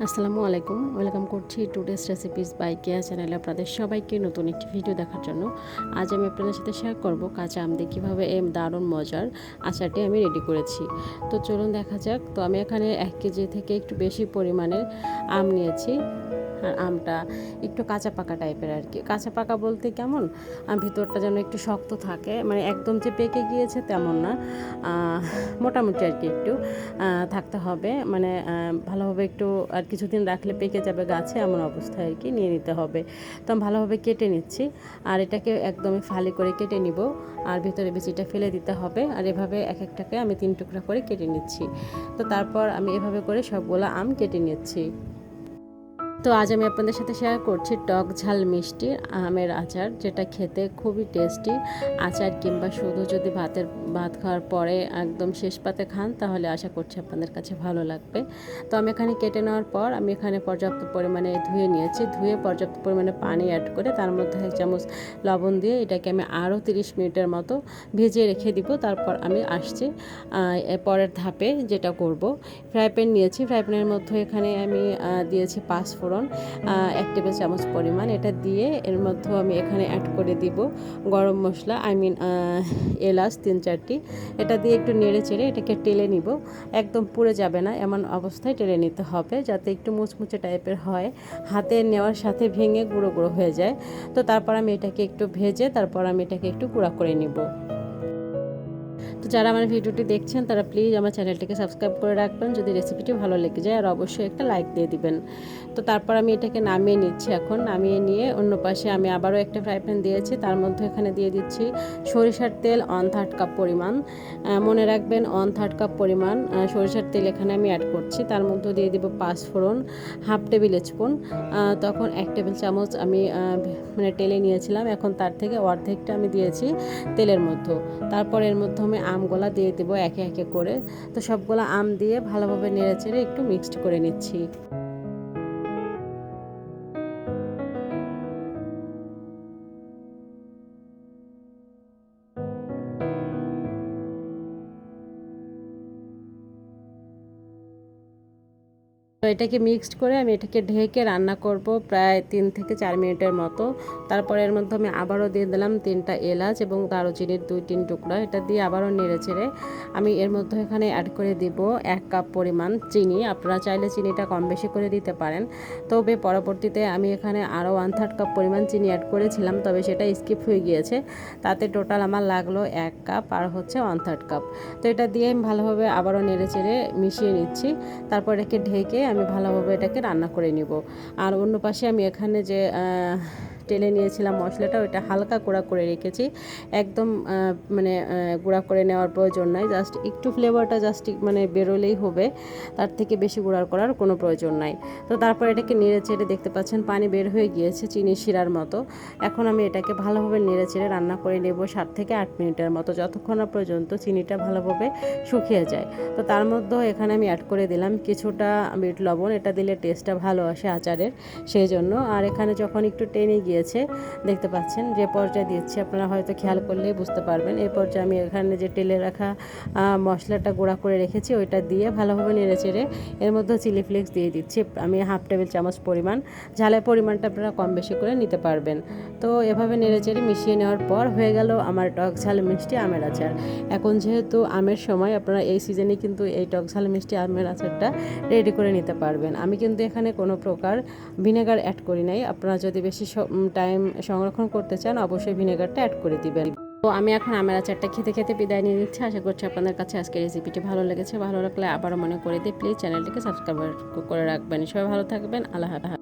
আসসালামু আলাইকুম, ওয়েলকাম করছি টুডেস রেসিপিস বাই কেয়া চ্যানেলে আপনাদের সবাইকে নতুন একটি ভিডিও দেখার জন্য। আজ আমি আপনাদের সাথে শেয়ার করব কাঁচা আম দিয়ে কীভাবে এই দারুণ মজার আচারটি আমি রেডি করেছি। তো চলুন দেখা যাক। তো আমি এখানে 1 কেজি থেকে একটু বেশি পরিমাণের আম নিয়েছি। আর আমটা একটু কাঁচা পাকা টাইপের আর কি। কাঁচা পাকা বলতে কেমন, ভিতরটা যেন একটু শক্ত থাকে, মানে একদম যে পেকে গিয়েছে তেমন না, মোটামুটি আর কি একটু থাকতে হবে, মানে ভালোভাবে একটু আর কিছুদিন রাখলে পেকে যাবে গাছে, এমন অবস্থায় আর কি নিয়ে নিতে হবে। তো আমি ভালোভাবে কেটে নিচ্ছি, আর এটাকে একদমই ফালি করে কেটে নিব, আর ভিতরে বিচিটা ফেলে দিতে হবে। আর এভাবে এক একটাকে আমি 3 টুকরা করে কেটে নিচ্ছি। তো তারপর আমি এভাবে করে সবগুলো আম কেটে নিচ্ছি। তো আজ আমি আপনাদের সাথে শেয়ার করছি টক ঝাল মিষ্টি আমের আচার, যেটা খেতে খুবই টেস্টি। আচার কিংবা শুধু যদি ভাত খাওয়ার পরে একদম শেষ পাতে খান, তাহলে আশা করছি আপনাদের কাছে ভালো লাগবে। তো আমি এখানে কেটে নেওয়ার পর আমি এখানে পর্যাপ্ত পরিমাণে ধুয়ে নিয়েছি। ধুয়ে পর্যাপ্ত পরিমাণে পানি অ্যাড করে তার মধ্যে 1 চামচ লবণ দিয়ে এটাকে আমি আরও 30 মিনিটের মতো ভেজে রেখে দিব। তারপর আমি আসছি পরের ধাপে, যেটা করব। ফ্রাই প্যান নিয়েছি, ফ্রাই প্যানের মধ্যে এখানে আমি দিয়েছি 5 ফোড়ন 1 টেবিল চামচ পরিমাণ। এটা দিয়ে এর মধ্যেও আমি এখানে অ্যাড করে দিব গরম মশলা, এলাচ 3-4টি। এটা দিয়ে একটু নেড়ে চেড়ে এটাকে টেলে নিব। একদম পুড়ে যাবে না, এমন অবস্থায় টেলে নিতে হবে, যাতে একটু মুচমুচে টাইপের হয়, হাতে নেওয়ার সাথে ভেঙে গুঁড়ো গুঁড়ো হয়ে যায়। তো তারপর আমি এটাকে একটু ভেজে তারপর আমি এটাকে একটু গুঁড়া করে নিব। তো যারা আমার ভিডিওটি দেখছেন তারা প্লিজ আমার চ্যানেলটিকে সাবস্ক্রাইব করে রাখবেন যদি রেসিপিটি ভালো লেগে যায়, আর অবশ্যই একটা লাইক দিয়ে দিবেন। তো তারপর আমি এটাকে নামিয়ে নিচ্ছি। এখন নামিয়ে নিয়ে অন্য পাশে আমি আবারও একটা ফ্রাই প্যান দিয়েছি, তার মধ্যে এখানে দিয়ে দিচ্ছি সরিষার তেল 1/3 কাপ পরিমাণ। মনে রাখবেন 1/3 কাপ পরিমাণ সরিষার তেল এখানে আমি অ্যাড করছি। তার মধ্যে দিয়ে দিব 5 ফোড়ন, হাফ টেবিল স্পুন, তখন 1 টেবিল চামচ আমি মানে টেলে নিয়েছিলাম, এখন তার থেকে অর্ধেকটা আমি দিয়েছি তেলের মধ্যে। তারপর এর মধ্যে আমি আমগুলা দিয়ে দেবো একে একে করে। তো সবগুলো আম দিয়ে ভালোভাবে নেড়ে চেড়ে একটু মিক্সড করে নিচ্ছি। তো এটাকে মিক্সড করে আমি এটাকে ঢেকে রান্না করব প্রায় 3 থেকে 4 মিনিটের মতো। তারপর এর মধ্যে আমি আবারও দিয়ে দিলাম 3টা এলাচ এবং দারুচিনির 2-3 টুকরা। এটা দিয়ে আবারও নেড়ে চেড়ে আমি এর মধ্যে এখানে অ্যাড করে দিব 1 কাপ পরিমাণ চিনি। আপনারা চাইলে চিনিটা কম বেশি করে দিতে পারেন, তবে পরবর্তীতে আমি এখানে আরও 1/3 কাপ পরিমাণ চিনি অ্যাড করেছিলাম, তবে সেটা স্কিপ হয়ে গিয়েছে। তাতে টোটাল আমার লাগলো 1 কাপ আর হচ্ছে 1/3 কাপ। তো এটা দিয়ে আমি ভালোভাবে আবারও নেড়ে চেড়ে মিশিয়ে নিচ্ছি। তারপর এটাকে ঢেকে আমি ভালোভাবে এটাকে রান্না করে নিব। আর অন্য পাশে আমি এখানে যে টেলে নিয়েছিলাম মশলাটা, ওইটা হালকা গুঁড়া করে রেখেছি। একদম মানে গুঁড়া করে নেওয়ার প্রয়োজন নাই, জাস্ট একটু ফ্লেভারটা জাস্ট মানে বেরোলেই হবে, তার থেকে বেশি গুঁড়া করার কোনো প্রয়োজন নাই। তো তারপর এটাকে নেড়ে চেড়ে দেখতে পাচ্ছেন পানি বের হয়ে গিয়েছে চিনি শিরার মতো। এখন আমি এটাকে ভালোভাবে নেড়ে চেড়ে রান্না করে নেব 7 থেকে 8 মিনিটের মতো, যতক্ষণ না পর্যন্ত চিনিটা ভালোভাবে শুকিয়ে যায়। তো তার মধ্যেও এখানে আমি অ্যাড করে দিলাম কিছুটা বিট লবণ, এটা দিলে টেস্টটা ভালো আসে আচারের, সেই জন্য। আর এখানে যখন একটু টেনে গিয়েছে দেখতে পাচ্ছেন যে পর্যায়ে দিচ্ছি, আপনারা হয়তো খেয়াল করলেই বুঝতে পারবেন। এই পর্যায়ে আমি এখানে যে টেলে রাখা মশলাটা গুঁড়া করে রেখেছি ওইটা দিয়ে ভালোভাবে নেড়ে চেড়ে এর মধ্যে চিলি ফ্লেক্স দিয়ে দিচ্ছি আমি হাফ টেবিল চামচ পরিমাণ। ঝালের পরিমাণটা আপনারা কম বেশি করে নিতে পারবেন। তো এভাবে নেড়ে চেড়ে মিশিয়ে নেওয়ার পর হয়ে গেল আমার টক ঝাল মিষ্টি আমের আচার। এখন যেহেতু আমের সময়, আপনারা এই সিজনে কিন্তু এই টক ঝাল মিষ্টি আমের আচারটা রেডি করে নিতে পারবেন। আমি কিন্তু এখানে কোনো প্রকার ভিনেগার অ্যাড করি নাই। আপনারা যদি বেশি টাইম সংরক্ষণ করতে চান অবশ্যই ভিনেগারটা অ্যাড করে দিবেন। তো আমি এখন আমের আচারটা খেতে খেতে বিদায় নিয়ে নিচ্ছি। আশা করছি আপনাদের কাছে আজকের রেসিপিটি ভালো লেগেছে। ভালো লাগলে আবারও মনে করে দিই প্লিজ চ্যানেলটিকে সাবস্ক্রাইব করে রাখবেন। সবাই ভালো থাকবেন। আল্লাহ হাফেজ।